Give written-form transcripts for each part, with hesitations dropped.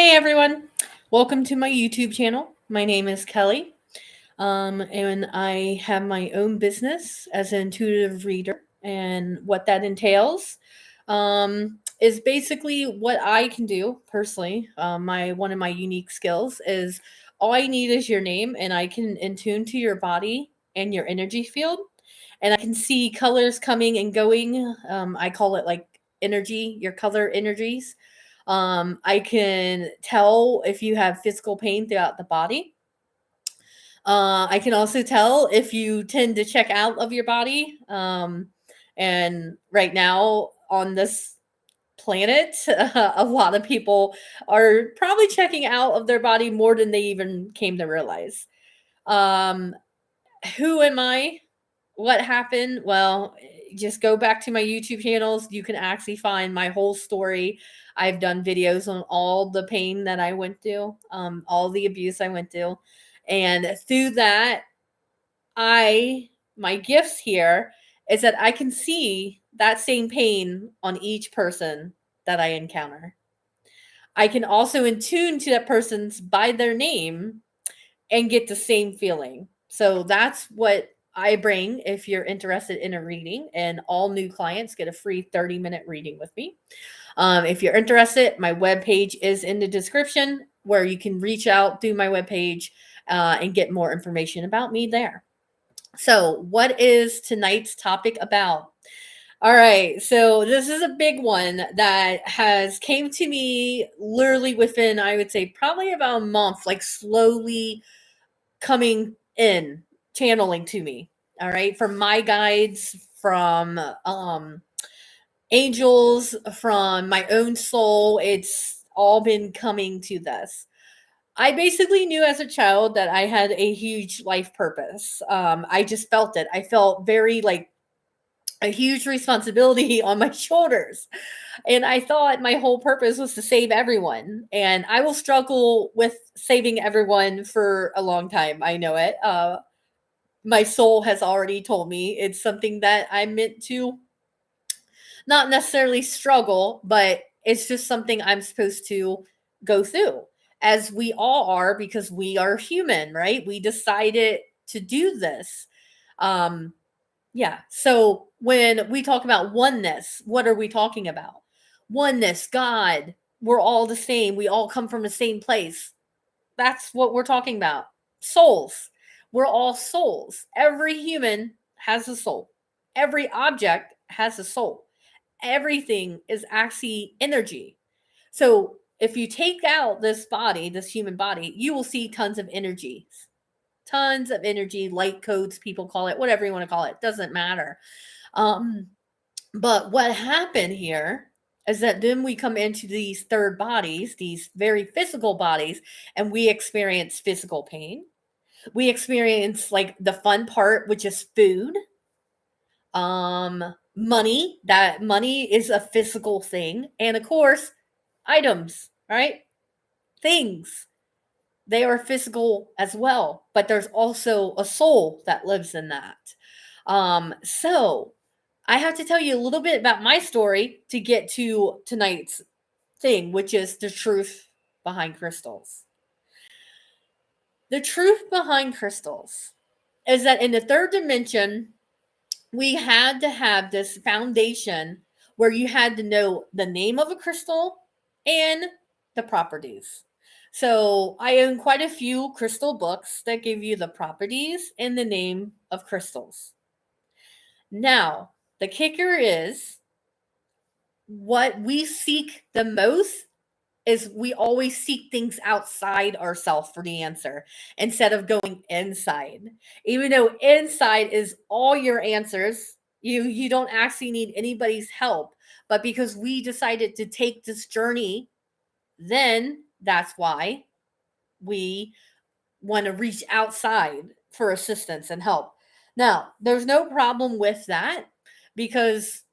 Hey everyone, welcome to my YouTube channel. My name is Kelly, and I have my own business as an intuitive reader. And what that entails is basically what I can do personally. My one of my unique skills is all I need is your name, and I can attune to your body and your energy field, and I can see colors coming and going. I call it like energy, your color energies. I can tell if you have physical pain throughout the body. I can also tell if you tend to check out of your body. And right now on this planet, a lot of people are probably checking out of their body more than they even came to realize. Um, who am I? What happened? Well, just go back to my YouTube channels. You can actually find my whole story. I've done videos on all the pain that I went through, all the abuse I went through. And through that, my gifts here is that I can see that same pain on each person that I encounter. I can also attune to that person's by their name and get the same feeling. So that's what I bring if you're interested in a reading, and all new clients get a free 30-minute reading with me. If you're interested, my webpage is in the description where you can reach out through my webpage and get more information about me there. So, what is tonight's topic about? All right, so this is a big one that has came to me literally within, I would say, probably about a month, like slowly coming in, channeling to me. All right, from my guides, from angels, from my own soul. It's all been coming to this. I basically knew as a child that I had a huge life purpose. I just felt it. I felt very like a huge responsibility on my shoulders. And I thought my whole purpose was to save everyone. And I will struggle with saving everyone for a long time. I know it. My soul has already told me it's something that I'm meant to not necessarily struggle, but it's just something I'm supposed to go through, as we all are, because we are human, right? We decided to do this. Um, yeah. So when we talk about oneness, what are we talking about? Oneness, God, we're all the same. We all come from the same place. That's what we're talking about. Souls. We're all souls. Every human has a soul. Every object has a soul. Everything is actually energy. So if you take out this body, this human body, you will see tons of energy. Tons of energy, light codes, people call it, whatever you want to call it, doesn't matter. Um, but what happened here is that then we come into these third bodies, these very physical bodies, and we experience physical pain. We experience like the fun part, which is food. Money, that money is a physical thing. And of course, items, right? Things. They are physical as well, but there's also a soul that lives in that. So I have to tell you a little bit about my story to get to tonight's thing, which is the truth behind crystals. The truth behind crystals is that in the third dimension, we had to have this foundation where you had to know the name of a crystal and the properties. So I own quite a few crystal books that give you the properties and the name of crystals. Now, the kicker is what we seek the most is we always seek things outside ourselves for the answer instead of going inside. Even though inside is all your answers, you don't actually need anybody's help. But because we decided to take this journey, then that's why we want to reach outside for assistance and help. Now, there's no problem with that because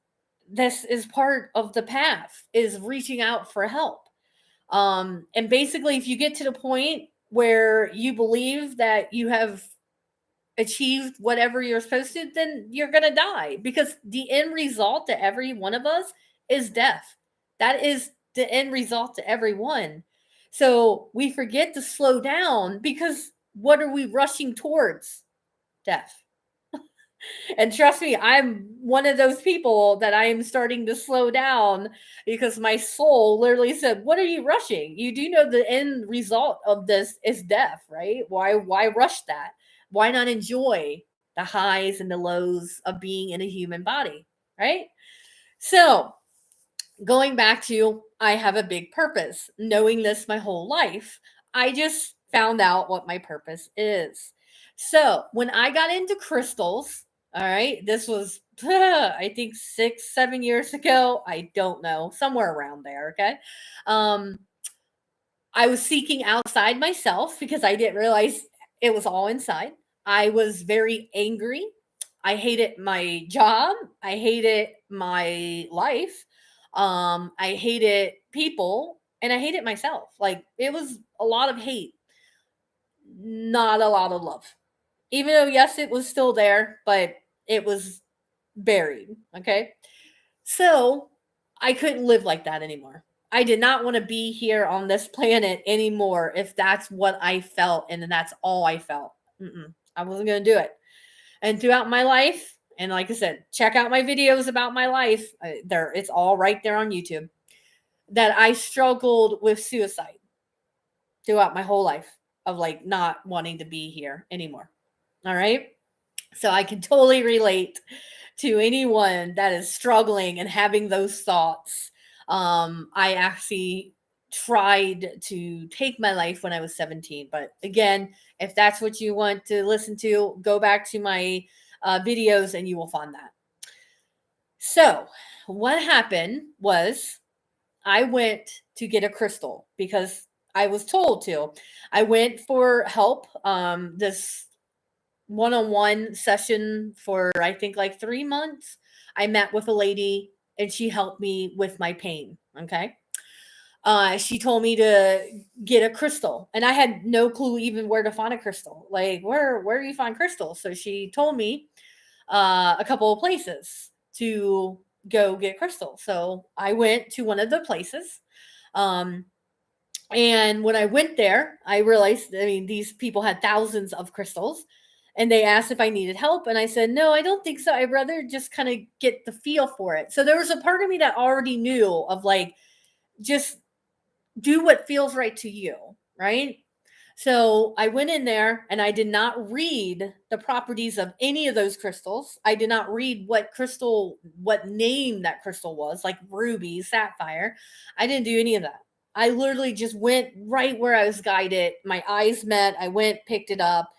this is part of the path is reaching out for help. And basically, if you get to the point where you believe that you have achieved whatever you're supposed to, then you're going to die because the end result to every one of us is death. That is the end result to everyone. So we forget to slow down because what are we rushing towards? Death. And trust me, I'm one of those people that I am starting to slow down because my soul literally said, "What are you rushing? You do know the end result of this is death, right? Why rush that? Why not enjoy the highs and the lows of being in a human body, right?" So, going back to I have a big purpose. Knowing this my whole life, I just found out what my purpose is. So when I got into crystals, all right, this was I think 6, 7 years ago. I don't know, somewhere around there. Okay. Um, I was seeking outside myself because I didn't realize it was all inside. I was very angry. I hated my job. I hated my life. I hated people and I hated myself. Like it was a lot of hate, not a lot of love. Even though, yes, it was still there, but it was buried. Okay. So I couldn't live like that anymore. I did not want to be here on this planet anymore if that's what I felt and that's all I felt. I wasn't going to do it. And throughout my life, and like I said, check out my videos about my life. There, it's all right there on YouTube. That I struggled with suicide throughout my whole life of like not wanting to be here anymore. All right. So I can totally relate to anyone that is struggling and having those thoughts. I actually tried to take my life when I was 17. But again, if that's what you want to listen to, go back to my videos and you will find that. So, what happened was I went to get a crystal because I was told to. I went for help. This one-on-one session for I think like 3 months. I met with a lady and she helped me with my pain, okay? She told me to get a crystal and I had no clue even where to find a crystal. Like where do you find crystals? So she told me a couple of places to go get crystals. So I went to one of the places. Um, and when I went there, I realized, I mean, these people had thousands of crystals and they asked if I needed help. And I said, no, I don't think so. I'd rather just kind of get the feel for it. So there was a part of me that already knew of like, just do what feels right to you. Right. So I went in there and I did not read the properties of any of those crystals. I did not read what crystal, what name that crystal was, like ruby, sapphire. I didn't do any of that. I literally just went right where I was guided. My eyes met. I went, picked it up,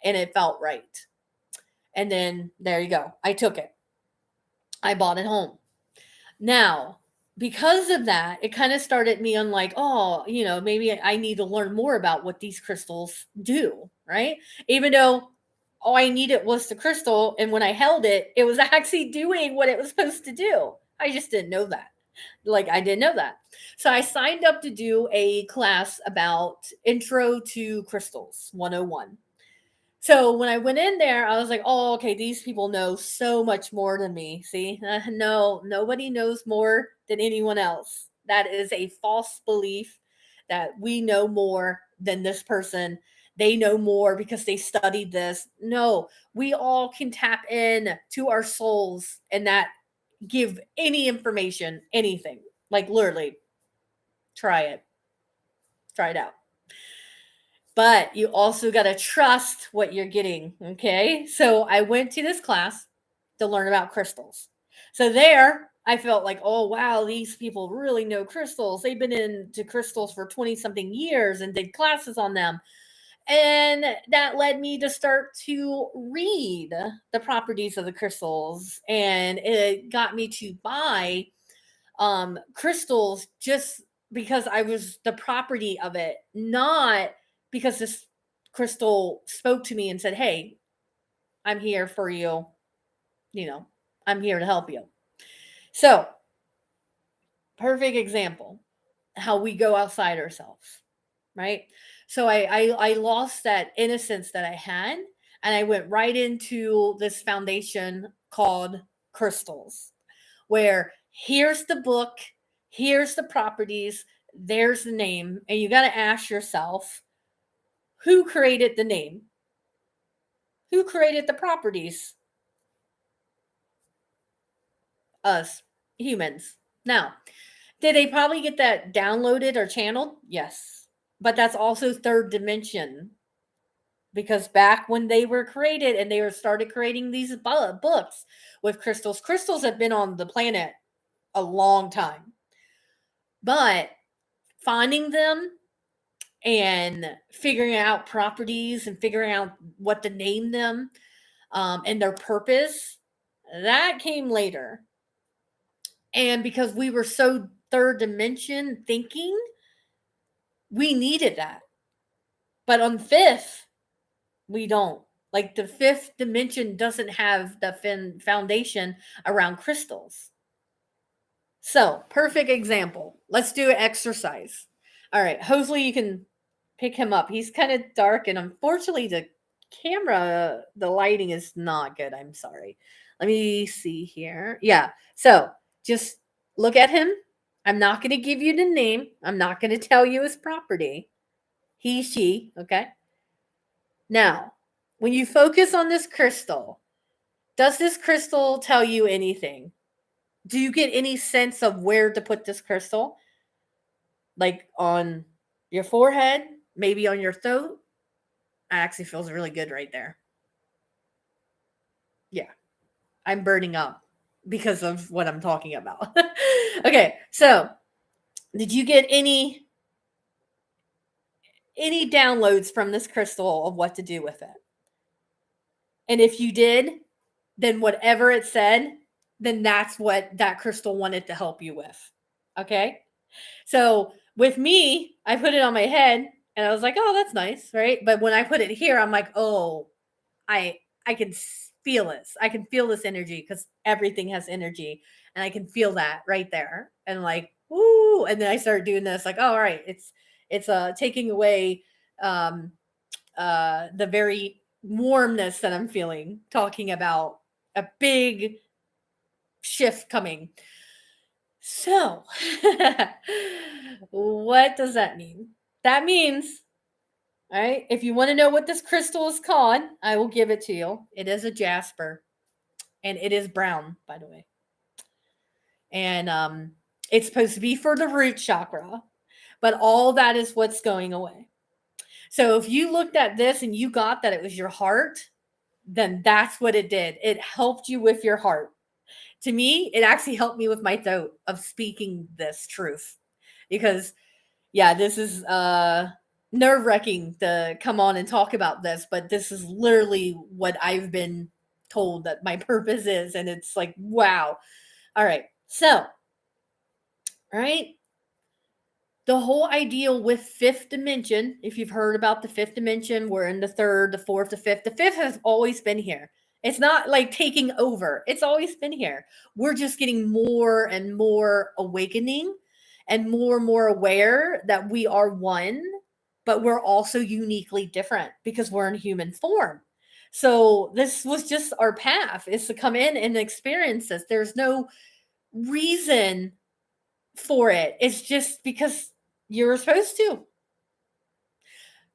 and it felt right. And then there you go. I took it. I bought it home. Now, because of that, it kind of started me on like, oh, maybe I need to learn more about what these crystals do, right? Even though all I needed was the crystal, and when I held it, it was actually doing what it was supposed to do. I just didn't know that. Like, I didn't know that. So I signed up to do a class about Intro to Crystals 101. So when I went in there, I was like, oh, okay, these people know so much more than me. See, no, nobody knows more than anyone else. That is a false belief that we know more than this person. They know more because they studied this. No, we all can tap in to our souls and that give any information, anything. Like literally, try it. Try it out. But you also got to trust what you're getting. Okay. So I went to this class to learn about crystals. So there, I felt like, oh, wow, these people really know crystals. They've been into crystals for 20 something years and did classes on them. And that led me to start to read the properties of the crystals. And it got me to buy crystals just because I was the property of it, not because this crystal spoke to me and said, "Hey, I'm here for you. You know, I'm here to help you." So, perfect example how we go outside ourselves, right? So I lost that innocence that I had, and I went right into this foundation called crystals, where here's the book, here's the properties. there's the name, and you got to ask yourself, who created the name? Who created the properties? Us, humans. Now, did they probably get that downloaded or channeled? Yes. But that's also third dimension. Because back when they were created and they were started creating these books with crystals, crystals have been on the planet a long time. But finding them and figuring out properties and figuring out what to name them, and their purpose, that came later. And because we were so third dimension thinking, we needed that. But on fifth, we don't. Like the fifth dimension doesn't have the foundation around crystals. So, perfect example. Let's do an exercise. All right, hopefully you can pick him up. He's kind of dark, and unfortunately, the camera, the lighting is not good. I'm sorry. Let me see here. Yeah. So, just look at him. I'm not going to give you the name. I'm not going to tell you his property. He, she. Okay. Now, when you focus on this crystal, does this crystal tell you anything? Do you get any sense of where to put this crystal? Like on your forehead, maybe on your throat? It actually feels really good right there. Yeah, I'm burning up because of what I'm talking about. Okay, so did you get any downloads from this crystal of what to do with it? And if you did, then whatever it said, then that's what that crystal wanted to help you with. Okay? So with me, I put it on my head and I was like, "Oh, that's nice," right? But when I put it here, I'm like, "Oh, I can feel this. I can feel this energy because everything has energy, and I can feel that right there." And like, woo! And then I started doing this, like, "Oh, all right, it's taking away um the very warmness that I'm feeling, talking about a big shift coming." So, what does that mean? That means, all right, if you want to know what this crystal is called, I will give it to you. It is a jasper, and it is brown, by the way. And it's supposed to be for the root chakra, but all that is what's going away. So if you looked at this and you got that it was your heart, then that's what it did. It helped you with your heart. To me, it actually helped me with my throat of speaking this truth. Because yeah, this is nerve-wracking to come on and talk about this, but this is literally what I've been told that my purpose is, and it's like, wow. All right. So, all right, the whole ideal with fifth dimension, if you've heard about the fifth dimension, we're in the third, the fourth, the fifth. The fifth has always been here. It's not like taking over. It's always been here. We're just getting more and more awakening and more aware that we are one, but we're also uniquely different because we're in human form. So this was just our path, is to come in and experience this. There's no reason for it. It's just because you're supposed to.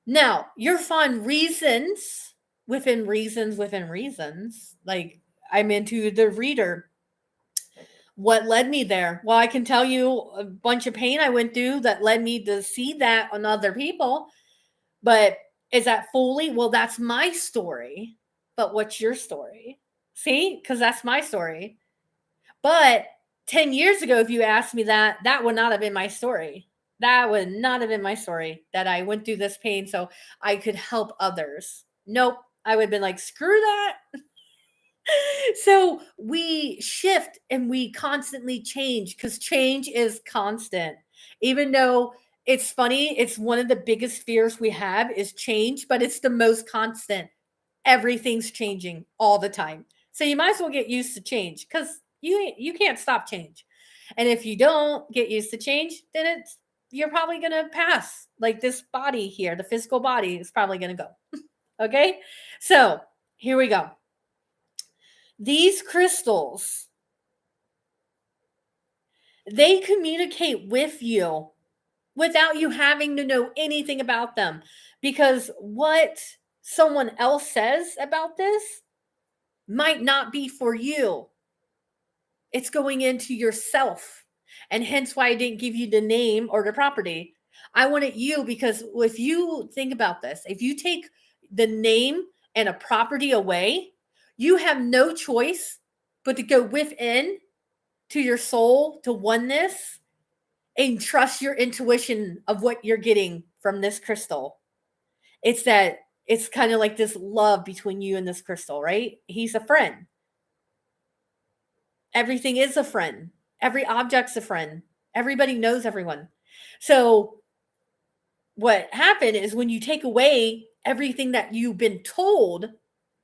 Now, you'll find reasons within reasons within reasons. Like, I'm into the reader. What led me there? Well, I can tell you a bunch of pain I went through that led me to see that on other people. But is that fully? Well, that's my story. But what's your story? See? Because that's my story. But 10 years ago, if you asked me that, that would not have been my story. That would not have been my story, that I went through this pain so I could help others. Nope. I would have been like, screw that. So we shift and we constantly change because change is constant. Even though it's funny, it's one of the biggest fears we have is change, but it's the most constant. Everything's changing all the time. So you might as well get used to change because you can't stop change. And if you don't get used to change, then it's you're probably gonna pass. Like this body here, the physical body is probably gonna go. Okay, so here we go. These crystals, they communicate with you without you having to know anything about them. Because what someone else says about this might not be for you. It's going into yourself. And hence why I didn't give you the name or the property. I wanted you because if you think about this, if you take the name and a property away, you have no choice but to go within to your soul, to oneness, and trust your intuition of what you're getting from this crystal. It's that it's kind of like this love between you and this crystal, right? He's a friend. Everything is a friend. Every object's a friend. Everybody knows everyone. So what happened is when you take away everything that you've been told,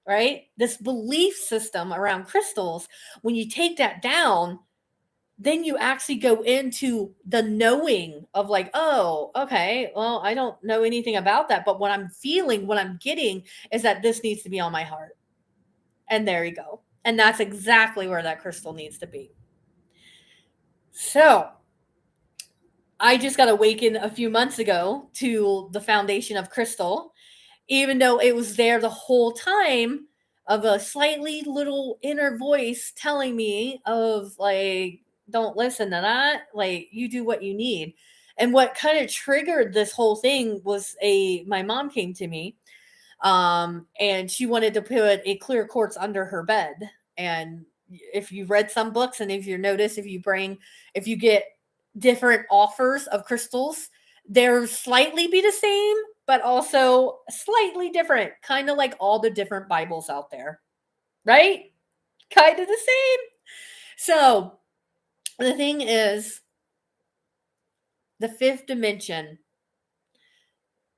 right? This belief system around crystals, when you take that down, then you actually go into the knowing of like, oh, okay, well, I don't know anything about that, but what I'm feeling, what I'm getting is that this needs to be on my heart. And there you go. And that's exactly where that crystal needs to be. So I just got awakened a few months ago to the foundation of crystal, even though it was there the whole time, of a slightly little inner voice telling me of like, don't listen to that, like you do what you need. And what kind of triggered this whole thing was my mom came to me, and she wanted to put a clear quartz under her bed. And if you read some books, and if you notice, if you get different offers of crystals, they're slightly be the same, but also slightly different, kind of like all the different Bibles out there, right? Kind of the same. So the thing is, the fifth dimension,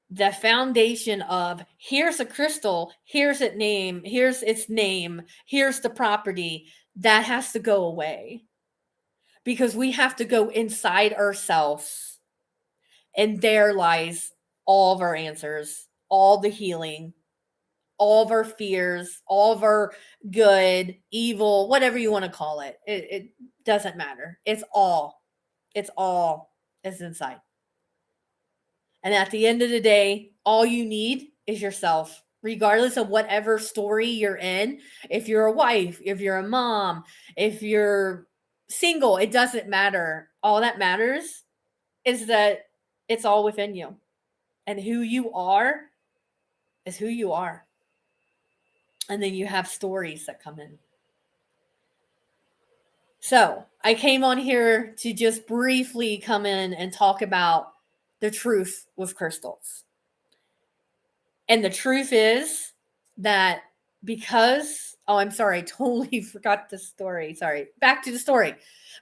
the foundation of here's a crystal, here's its name, here's the property, that has to go away, because we have to go inside ourselves, and there lies all of our answers, all the healing, all of our fears, all of our good, evil, whatever you want to call it. It doesn't matter. It's all is inside. And at the end of the day, all you need is yourself, regardless of whatever story you're in. If you're a wife, if you're a mom, if you're single, it doesn't matter. All that matters is that it's all within you. And who you are is who you are. And then you have stories that come in. So I came on here to just briefly come in and talk about the truth with crystals. And the truth is that I'm sorry, I totally forgot the story. Sorry. Back to the story.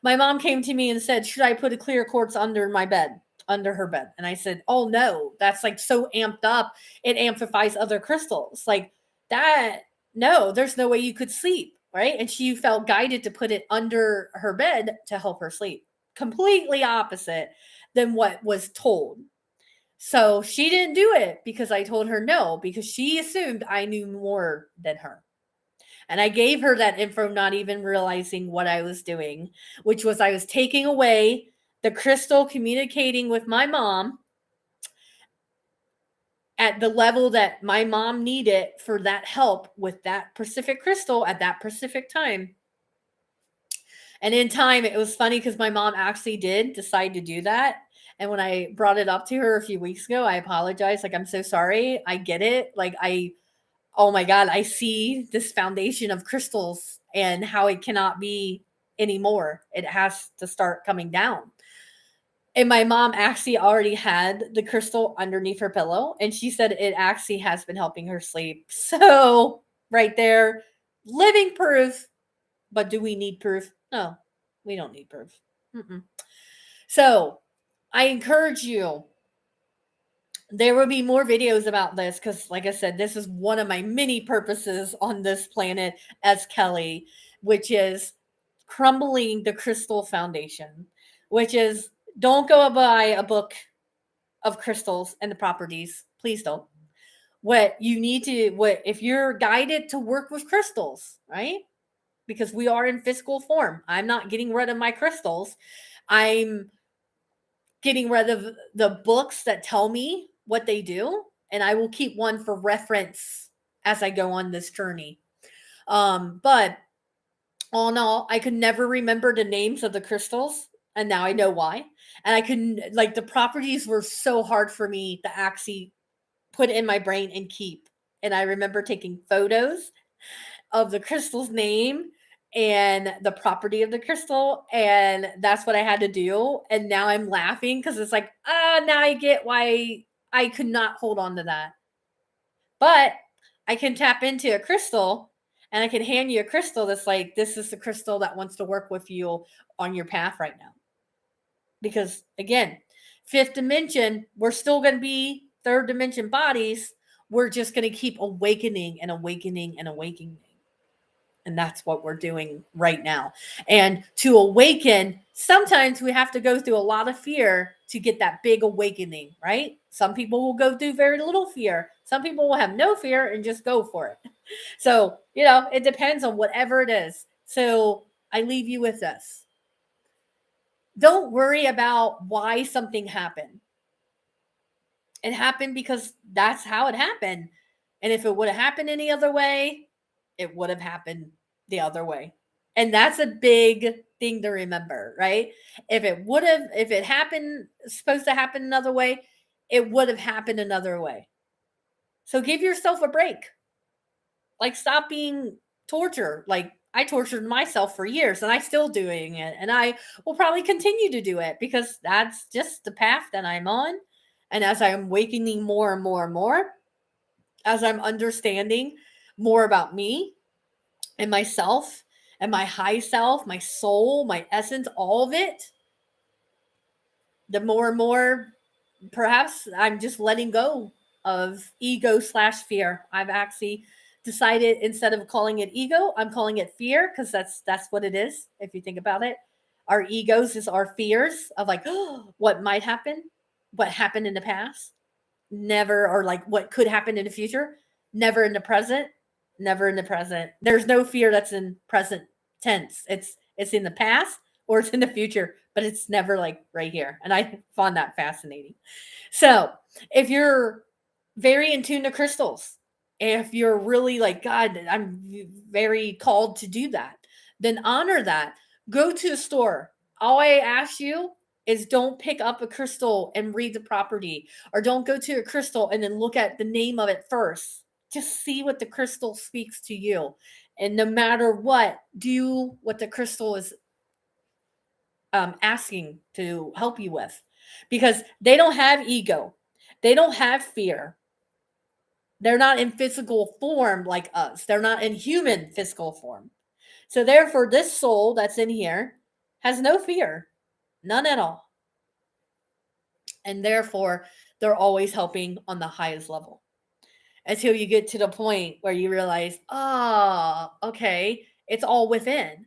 My mom came to me and said, should I put a clear quartz under her bed? And I said, oh no, that's like so amped up. It amplifies other crystals. Like that, no, there's no way you could sleep. Right. And she felt guided to put it under her bed to help her sleep. Completely opposite than what was told. So she didn't do it because I told her no, because she assumed I knew more than her. And I gave her that info, not even realizing what I was doing, which was I was taking away the crystal, communicating with my mom at the level that my mom needed for that help with that specific crystal at that specific time. And in time, it was funny because my mom actually did decide to do that. And when I brought it up to her a few weeks ago, I apologized. Like, I'm so sorry. I get it. Oh my God, I see this foundation of crystals and how it cannot be anymore. It has to start coming down. And my mom actually already had the crystal underneath her pillow. And she said it actually has been helping her sleep. So, right there, living proof. But do we need proof? No, we don't need proof. Mm-mm. So I encourage you. There will be more videos about this because, like I said, this is one of my many purposes on this planet as Kelly, which is crumbling the crystal foundation, which is don't go buy a book of crystals and the properties. Please don't. What if you're guided to work with crystals, right? Because we are in physical form. I'm not getting rid of my crystals. I'm getting rid of the books that tell me what they do, and I will keep one for reference as I go on this journey. But all in all, I could never remember the names of the crystals, and now I know why. And I couldn't, like, the properties were so hard for me to actually put in my brain and keep. And I remember taking photos of the crystal's name and the property of the crystal, and that's what I had to do. And now I'm laughing because it's like, now I get why I could not hold on to that. But I can tap into a crystal and I can hand you a crystal that's like, this is the crystal that wants to work with you on your path right now. Because again, fifth dimension, we're still going to be third dimension bodies. We're just going to keep awakening and awakening and awakening. And that's what we're doing right now. And to awaken, sometimes we have to go through a lot of fear to get that big awakening, right? Some people will go through very little fear. Some people will have no fear and just go for it. So, it depends on whatever it is. So I leave you with this. Don't worry about why something happened. It happened because that's how it happened. And if it would have happened any other way, it would have happened the other way. And that's a big thing to remember, right? If it happened, supposed to happen another way, it would have happened another way. So give yourself a break. Like, stop being tortured. Like, I tortured myself for years and I still doing it. And I will probably continue to do it because that's just the path that I'm on. And as I'm awakening more and more and more, as I'm understanding more about me and myself and my high self, my soul, my essence, all of it, the more and more perhaps I'm just letting go of ego/fear. I've actually decided, instead of calling it ego, I'm calling it fear, because that's what it is. If you think about it, our egos is our fears of, like, oh, what might happen, what happened in the past, never, or like what could happen in the future, never in the present, never in the present. There's no fear that's in present tense. It's in the past or it's in the future, but it's never like right here. And I found that fascinating. So, if you're very in tune to crystals, if you're really like, God, I'm very called to do that, then honor that. Go to a store. All I ask you is, don't pick up a crystal and read the property, or don't go to a crystal and then look at the name of it first. Just see what the crystal speaks to you. And no matter what, do what the crystal is asking to help you with, because they don't have ego, they don't have fear, they're not in physical form like us, they're not in human physical form. So therefore, this soul that's in here has no fear, none at all. And therefore, they're always helping on the highest level, until you get to the point where you realize, okay, it's all within.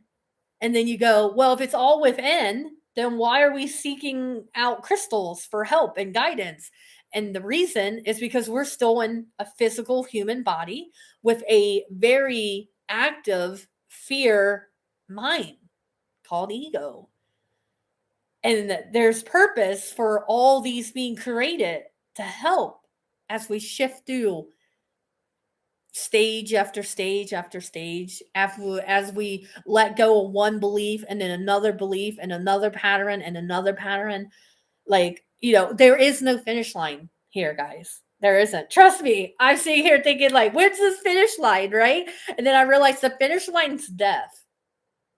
And then you go, well, if it's all within, then why are we seeking out crystals for help and guidance? And the reason is because we're still in a physical human body with a very active fear mind called ego. And there's purpose for all these being created to help as we shift through stage after stage after stage, as we let go of one belief and then another belief and another pattern and another pattern. Like, there is no finish line here, guys. There isn't. Trust me. I'm sitting here thinking, like, where's this finish line, right? And then I realized the finish line's death.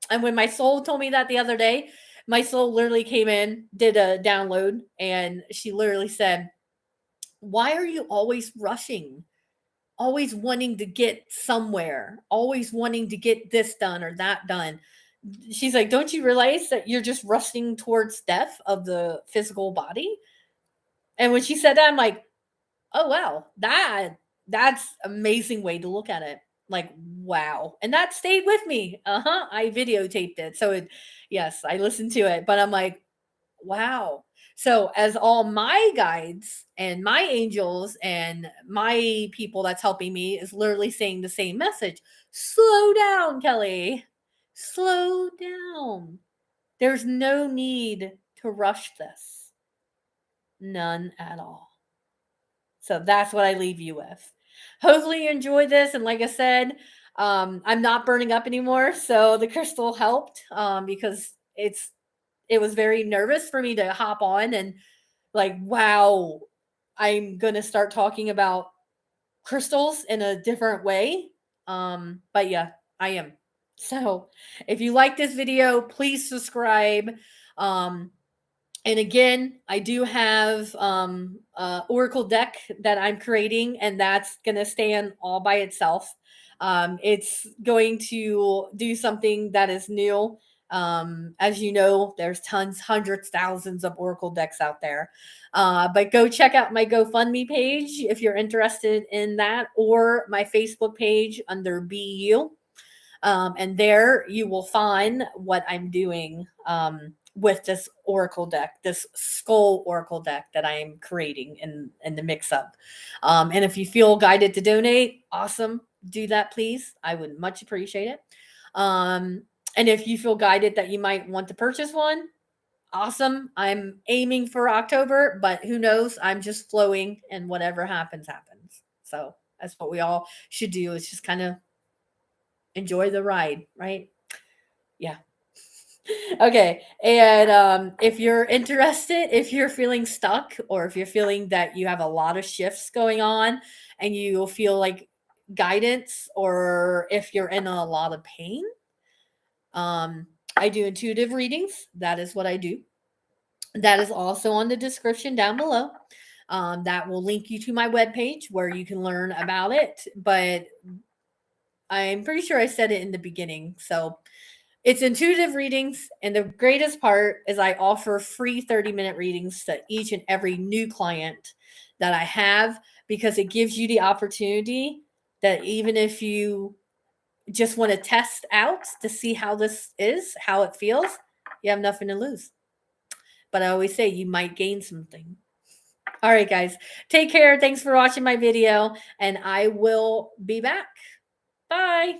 And when my soul told me that the other day, my soul literally came in, did a download, and she literally said, why are you always rushing? Always wanting to get somewhere, always wanting to get this done or that done. She's like, don't you realize that you're just rushing towards death of the physical body? And when she said that, I'm like, oh wow, that's amazing way to look at it. Like, wow. And that stayed with me. I videotaped it. So yes, I listened to it, but I'm like, wow. So, as all my guides and my angels and my people that's helping me is literally saying the same message, slow down, Kelly. Slow down. There's no need to rush this. None at all. So that's what I leave you with. Hopefully you enjoyed this. And like I said, I'm not burning up anymore. So the crystal helped because it was very nervous for me to hop on and like, wow, I'm going to start talking about crystals in a different way. But yeah, I am. So if you like this video, please subscribe. Um, and again, I do have Oracle deck that I'm creating, and that's going to stand all by itself. It's going to do something that is new. As you know, there's tons, hundreds, thousands of Oracle decks out there. But go check out my GoFundMe page if you're interested in that, or my Facebook page under BU. And there you will find what I'm doing with this Oracle deck, this Skull Oracle deck that I am creating in the mix up. And if you feel guided to donate, awesome. Do that, please. I would much appreciate it. And if you feel guided that you might want to purchase one, awesome. I'm aiming for October, but who knows? I'm just flowing, and whatever happens, happens. So that's what we all should do, is just kind of enjoy the ride, right? Yeah. Okay. And if you're interested, if you're feeling stuck, or if you're feeling that you have a lot of shifts going on and you feel like guidance, or if you're in a lot of pain, I do intuitive readings. That is what I do. That is also on the description down below. That will link you to my webpage where you can learn about it. But I'm pretty sure I said it in the beginning. So it's intuitive readings. And the greatest part is I offer free 30-minute readings to each and every new client that I have, because it gives you the opportunity that even if you just want to test out to see how this is, how it feels, you have nothing to lose. But I always say you might gain something. All right, guys, take care. Thanks for watching my video, and I will be back. Bye.